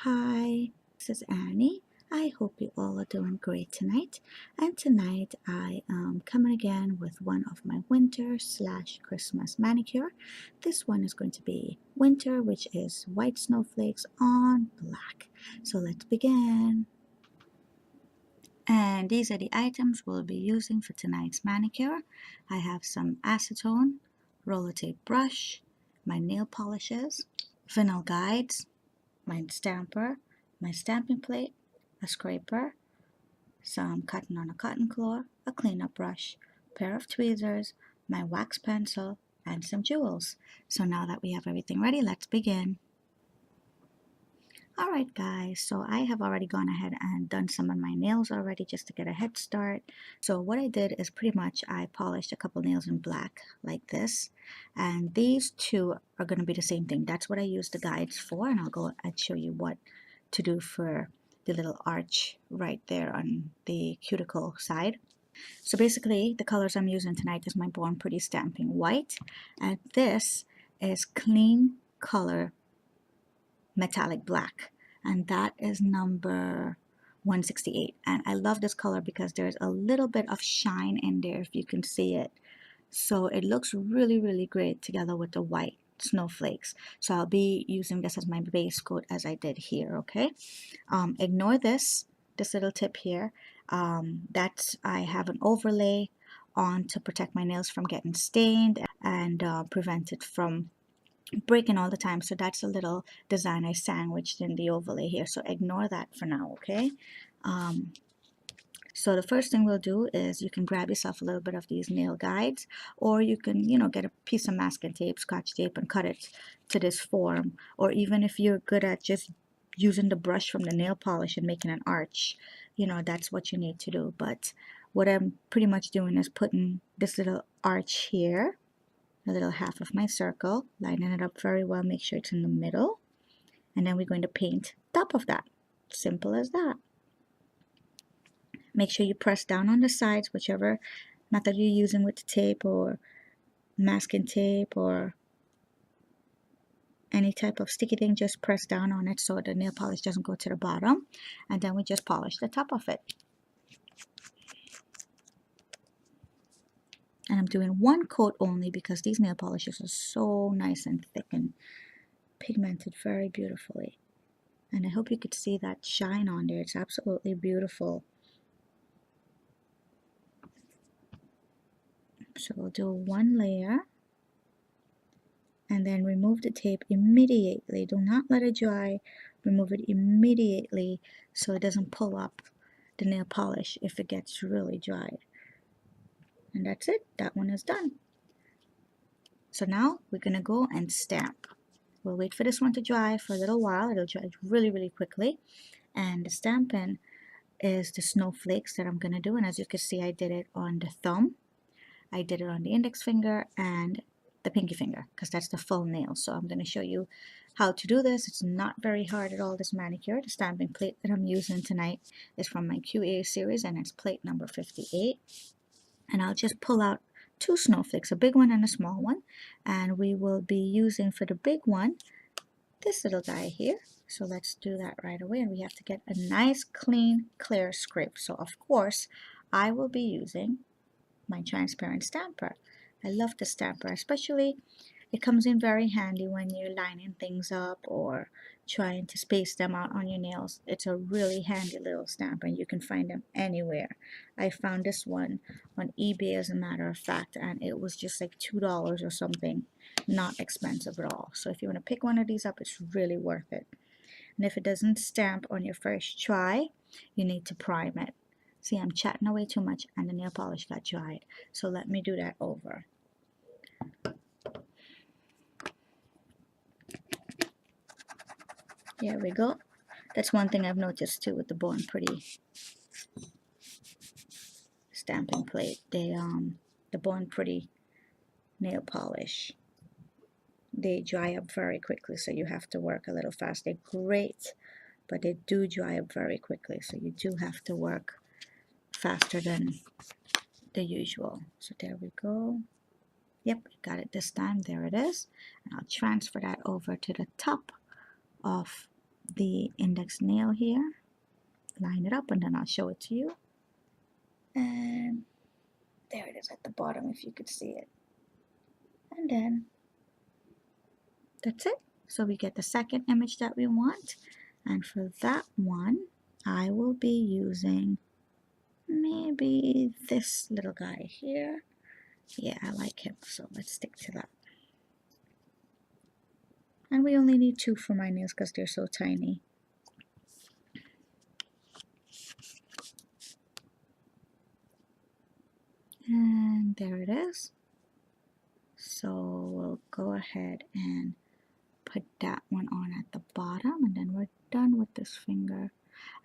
Hi, this is Annie. I hope you all are doing great tonight. And tonight I am coming again with one of my winter/Christmas manicure. This one is going to be winter, which is white snowflakes on black. So let's begin. And these are the items we'll be using for tonight's manicure. I have some acetone, roller tape brush, my nail polishes, vinyl guides, my stamper, my stamping plate, a scraper, some cotton on a Kleancolor, a cleanup brush, a pair of tweezers, my wax pencil, and some jewels. So now that we have everything ready, let's begin. Alright guys, so I have already gone ahead and done some of my nails already just to get a head start. So what I did is pretty much I polished a couple nails in black like this, and these two are going to be the same thing. That's what I use the guides for, and I'll go and show you what to do for the little arch right there on the cuticle side. So basically the colors I'm using tonight is my Born Pretty Stamping White, and this is Kleancolor Metallic Black, and that is number 168. And I love this color because there's a little bit of shine in there, if you can see it. So it looks really great together with the white snowflakes. So I'll be using this as my base coat as I did here. Okay, ignore this little tip here. That's I have an overlay on to protect my nails from getting stained and prevent it from breaking all the time. So that's a little design I sandwiched in the overlay here, so ignore that for now. Okay, so the first thing we'll do is you can grab yourself a little bit of these nail guides, or you can get a piece of masking tape, scotch tape, and cut it to this form. Or even if you're good at just using the brush from the nail polish and making an arch, that's what you need to do. But what I'm pretty much doing is putting this little arch here, a little half of my circle, lining it up very well, make sure it's in the middle, and then we're going to paint top of that. Simple as that. Make sure you press down on the sides, whichever method you're using with the tape or masking tape or any type of sticky thing, just press down on it so the nail polish doesn't go to the bottom, and then we just polish the top of it. And I'm doing one coat only because these nail polishes are so nice and thick and pigmented very beautifully. And I hope you could see that shine on there. It's absolutely beautiful. So we'll do one layer and then remove the tape immediately. Do not let it dry. Remove it immediately so it doesn't pull up the nail polish if it gets really dried. And that's it. That one is done. So now we're going to go and stamp. We'll wait for this one to dry for a little while. It'll dry really quickly. And the stamping is the snowflakes that I'm going to do. And as you can see, I did it on the thumb. I did it on the index finger and the pinky finger because that's the full nail. So I'm going to show you how to do this. It's not very hard at all, this manicure. The stamping plate that I'm using tonight is from my QA series, and it's plate number 58. And I'll just pull out two snowflakes, a big one and a small one. And we will be using for the big one this little guy here. So let's do that right away. And we have to get a nice, clean, clear scrape. So of course, I will be using my transparent stamper. I love the stamper, especially it comes in very handy when you're lining things up or trying to space them out on your nails. It's a really handy little stamper, and you can find them anywhere. I found this one on eBay as a matter of fact, and it was just like $2 or something. Not expensive at all. So if you want to pick one of these up, it's really worth it. And if it doesn't stamp on your first try, you need to prime it. See, I'm chatting away too much and the nail polish got dried. So let me do that over. There we go. That's one thing I've noticed too with the Born Pretty stamping plate. The Born Pretty nail polish, they dry up very quickly, so you have to work a little fast. They're great, but they do dry up very quickly, so you do have to work faster than the usual. So there we go. Yep, got it this time. There it is. And I'll transfer that over to the top of the index nail here, line it up, and then I'll show it to you. And there it is at the bottom if you could see it. And then that's it. So we get the second image that we want. And for that one, I will be using maybe this little guy here. Yeah, I like him, so let's stick to that. And we only need 2 for my nails because they're so tiny. And there it is. So we'll go ahead and put that one on at the bottom, and then we're done with this finger.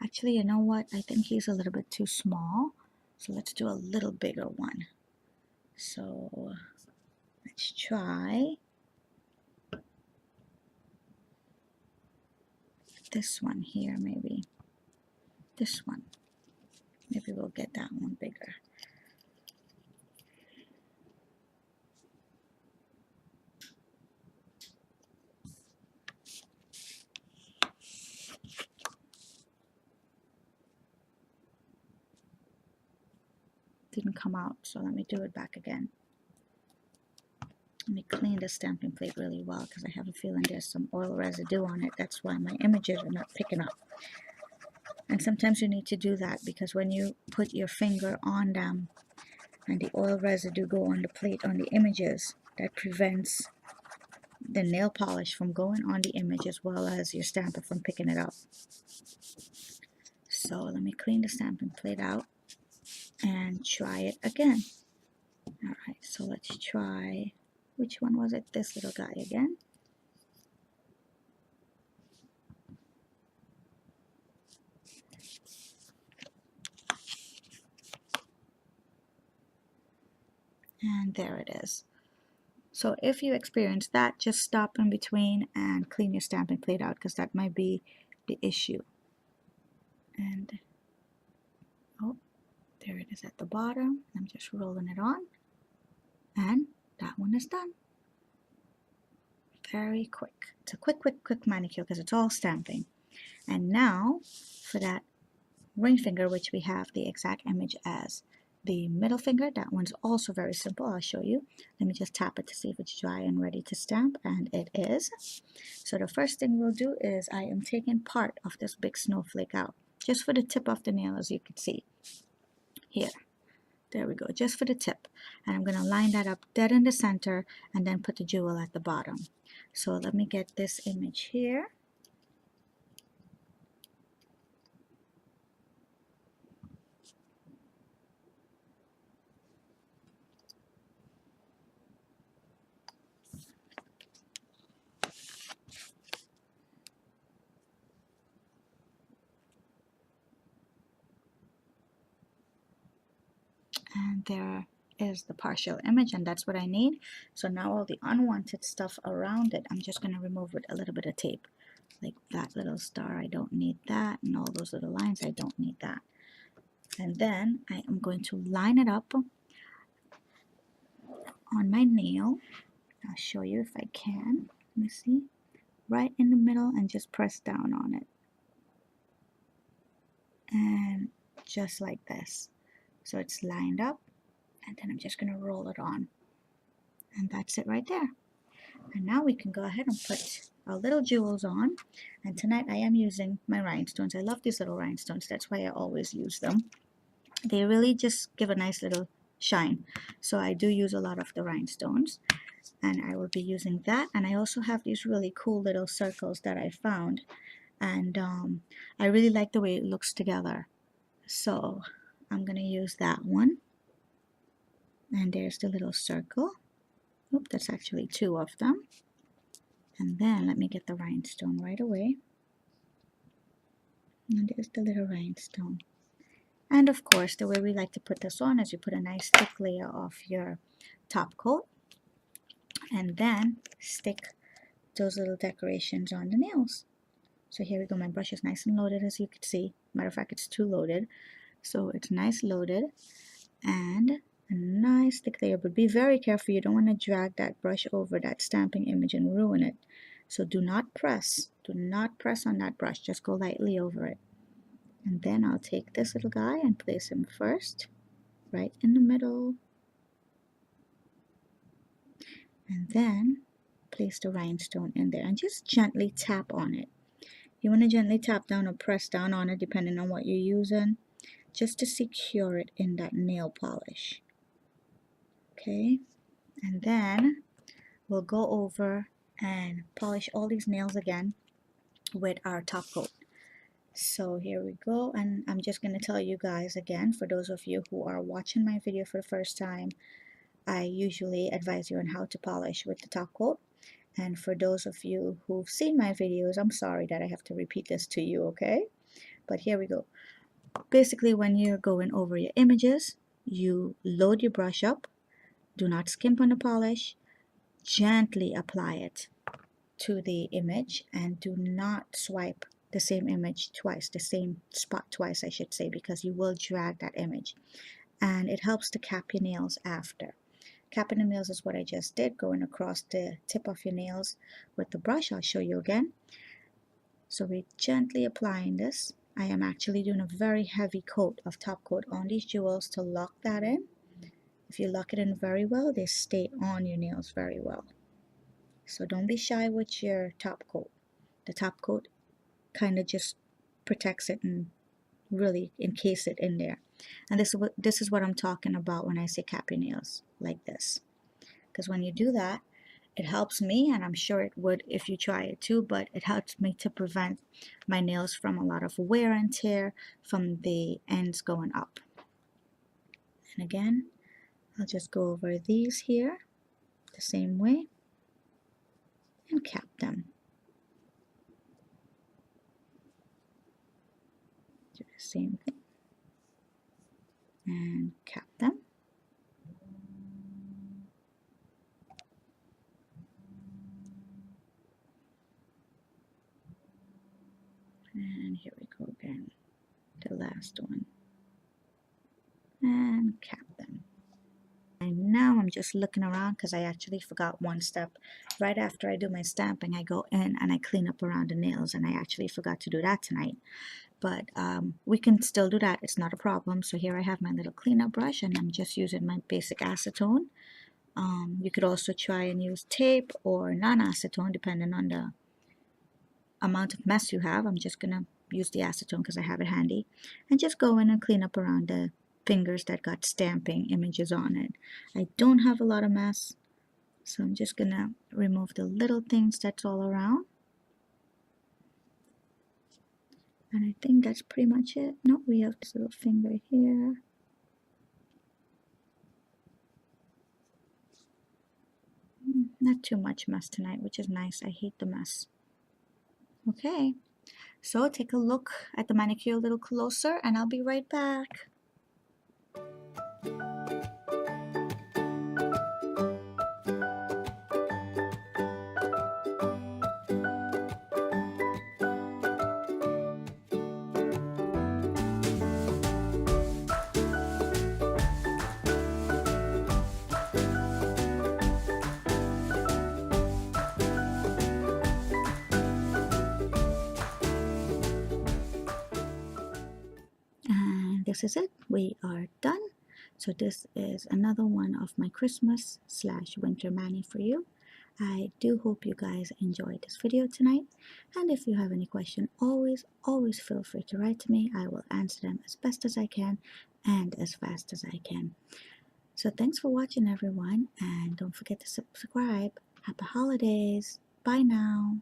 Actually, you know what? I think he's a little bit too small. So let's do a little bigger one. So let's try this one here, maybe. This one. Maybe we'll get that one bigger. Didn't come out, so let me do it back again. Let me clean the stamping plate really well because I have a feeling there's some oil residue on it. That's why my images are not picking up. And sometimes you need to do that because when you put your finger on them and the oil residue go on the plate on the images, that prevents the nail polish from going on the image as well as your stamper from picking it up. So let me clean the stamping plate out and try it again. Alright, so let's try, which one was it? This little guy again. And there it is. So if you experience that, just stop in between and clean your stamping plate out because that might be the issue. And oh, there it is at the bottom. I'm just rolling it on. And that one is done. Very quick. It's a quick manicure because it's all stamping. And now for that ring finger, which we have the exact image as the middle finger, that one's also very simple. I'll show you. Let me just tap it to see if it's dry and ready to stamp, and it is. So the first thing we'll do is I am taking part of this big snowflake out, just for the tip of the nail, as you can see here. There we go, just for the tip. And I'm going to line that up dead in the center and then put the jewel at the bottom. So let me get this image here. And there is the partial image, and that's what I need. So now all the unwanted stuff around it, I'm just going to remove with a little bit of tape. Like that little star, I don't need that, and all those little lines, I don't need that. And then I am going to line it up on my nail. I'll show you if I can. Let me see. Right in the middle, and just press down on it. And just like this. So it's lined up, and then I'm just going to roll it on. And that's it right there. And now we can go ahead and put our little jewels on. And tonight I am using my rhinestones. I love these little rhinestones. That's why I always use them. They really just give a nice little shine. So I do use a lot of the rhinestones. And I will be using that. And I also have these really cool little circles that I found. And I really like the way it looks together. So I'm going to use that one. And there's the little circle. Oop, that's actually 2 of them. And then let me get the rhinestone right away. And there's the little rhinestone. And of course, the way we like to put this on is you put a nice thick layer of your top coat. And then stick those little decorations on the nails. So here we go. My brush is nice and loaded, as you can see. Matter of fact, it's too loaded. So it's nice loaded. And a nice thick layer, but be very careful. You don't want to drag that brush over that stamping image and ruin it. So do not press on that brush, just go lightly over it. And then I'll take this little guy and place him first, right in the middle, and then place the rhinestone in there and just gently tap on it. You want to gently tap down or press down on it depending on what you're using, just to secure it in that nail polish. Okay, and then we'll go over and polish all these nails again with our top coat. So here we go, and I'm just going to tell you guys again, for those of you who are watching my video for the first time, I usually advise you on how to polish with the top coat. And for those of you who've seen my videos, I'm sorry that I have to repeat this to you, okay? But here we go. Basically, when you're going over your images, you load your brush up, do not skimp on the polish, gently apply it to the image, and do not swipe the same image twice, the same spot twice, I should say, because you will drag that image. And it helps to cap your nails after. Capping the nails is what I just did, going across the tip of your nails with the brush. I'll show you again. So we're gently applying this. I am actually doing a very heavy coat of top coat on these jewels to lock that in. If you lock it in very well, they stay on your nails very well. So don't be shy with your top coat. The top coat kind of just protects it and really encase it in there. And this is what I'm talking about when I say cap your nails like this. Because when you do that, it helps me, and I'm sure it would if you try it too, but it helps me to prevent my nails from a lot of wear and tear from the ends going up. And again, I'll just go over these here the same way and cap them. Do the same thing and cap them. And here we go again, the last one, and cap them. And now I'm just looking around because I actually forgot one step. Right after I do my stamping, I go in and I clean up around the nails, and I actually forgot to do that tonight. But we can still do that, it's not a problem. So here I have my little cleanup brush, and I'm just using my basic acetone. You could also try and use tape or non-acetone depending on the amount of mess you have. I'm just gonna use the acetone because I have it handy, and just go in and clean up around the fingers that got stamping images on it. I don't have a lot of mess, so I'm just gonna remove the little things that's all around. And I think that's pretty much it. No, we have this little finger here. Not too much mess tonight, which is nice. I hate the mess. Okay, so take a look at the manicure a little closer, and I'll be right back. And this is it. We are done. So this is another one of my Christmas / winter mani for you. I do hope you guys enjoyed this video tonight, and if you have any question, always feel free to write to me. I will answer them as best as I can and as fast as I can. So thanks for watching, everyone, and don't forget to subscribe. Happy holidays. Bye now.